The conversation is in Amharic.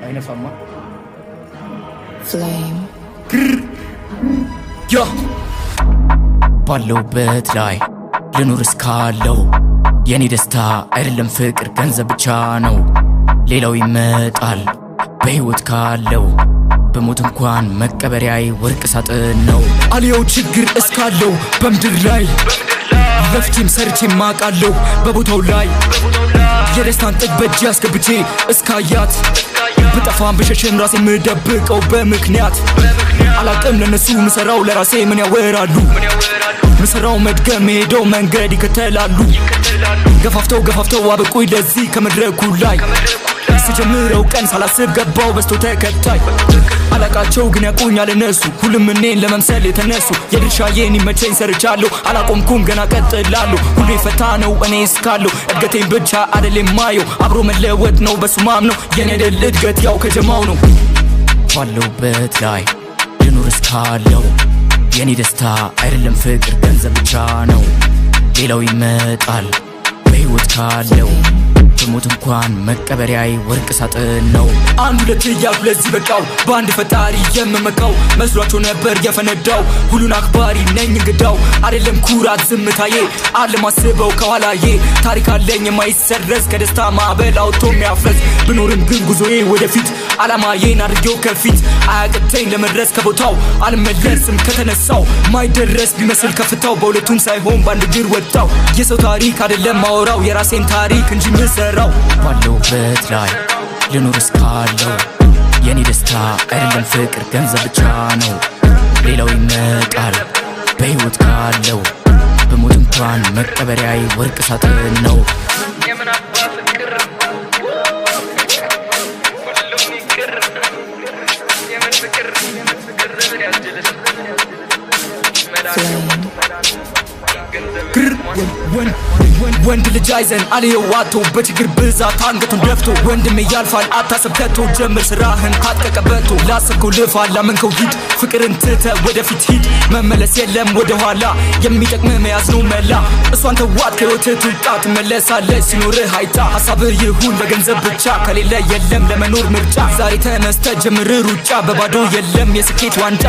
አይነፋማ flame ያ ባለውበት ላይ ልኑር እስካለው የኔ ደስታ አይደለም ፍቅር ገንዘብ ብቻ ነው ሌላው ይመጣል በህይወት ካለው በሞት እንኳን መቀበሪያዬ ወርቅ ሳጥን ነው አልየው ችግር እስካለው በምድር ላይ ለፍቼም ሰርቼም ማቃለው በቦታው ላይ የደስታን ጥግ በእጅ አስገብቼ እስካያት ብጠፋም ብሸሽም ራሴ ምደብቀው በምክንያት አላቅም ለነሱ ምሰራው ለራሴ ምን ያወራሉ ምሰራው መድገም ሄደው መንገድ ይከተላሉ ገፋፍተው አበቁኝ ለዚህ ከመድረኩ ላይ ስጀምረው ቀን ሳላስብ ገባው በስቶ ተከታይ አላቃቸው ግን ያቁኛል እነሱ ሁሉም እኔን ለመምሰል የተነሱ የድርሻዬን ይመቸኝ ሰርቻለሁ አላቆምኩም ገና ቀጥላለሁ ሁሌ ፈታ ነው እኔ እስካለሁ እድገቴን ብቻ አይደለም ማየው አብሮ መለወጥ ነው በሱ ማምነው የኔ ድል እድገት ያው ከጀማው ነው ባለውበት ላይ ልኑር እስካለው የኔ ደስታ አይደለም ፍቅር ገንዘብ ብቻ ነው ሌላው ይመጣል በህይወት ካለው በሞት እንኳን መቀበሪያዬ ወርቅ ሳጥን ነው አንድ ሁለት እያልኩ ለዚህ በቃው በአንድ ፈጣሪ የምመካው መስሏቸው ነበር የፈነዳው ሁሉን አክባሪ ነኝ እንግዳው አይደለም ኩራት ዝምታዬ አለማስበው ከኋላዬ ታሪክ አለኝ የማይሰረዝ ከደስታ ማዕበል አውጥቶ የሚያፍረዝ ብኖርም ግን ጉዞዬ ወደፊት አላማዬን አድርጌው ከፊት አያቅተኝ ለመድረስ ከቦታው አልመለስም ከተነሳው ማይደረስ ቢመስል ከፍታው በሁለቱም ሳይሆን በአንድ እግር ወጣው የሰው ታሪክ አይደለም ማወራው የራሴን ታሪክ እንጂ ምሰራው ባለውበት ላይ ልኑር እስካለው የኔ ደስታ አይደለም ፍቅር ገንዘብ ብቻ ነው ሌላው ይመጣል በህይወት ካለው በሞት እንኳን መቀበሪያዬ ወርቅ ሳጥን ነው ወንድ ልጅ አይዘን አልየው ዋቶ በችግር ብዛት አንገቱን ደፍቶ ወንድም ያልፋል አታስብ ከቶ ጀምር ስራህን ካጥቀቀበቶ ላሰብከው ልፋ ላመንከው ሂድ ፍቅርን ትተ ወደፊት ሂድ መመለስ የለም ወደ ኋላ የሚጠቅም መያዝ ነው መላ እሷን ተዋት ከህይወትህ ትውጣ ትመለሳለች ሲኖርህ አይታ ሀሳብህ ይሁን ለገንዘብ ብቻ ከሌለ የለም ለመኖር ምርጫ ዛሬ ተነስተህ ጀምር ሩጫ በባዶ የለም የስኬት ዋንጫ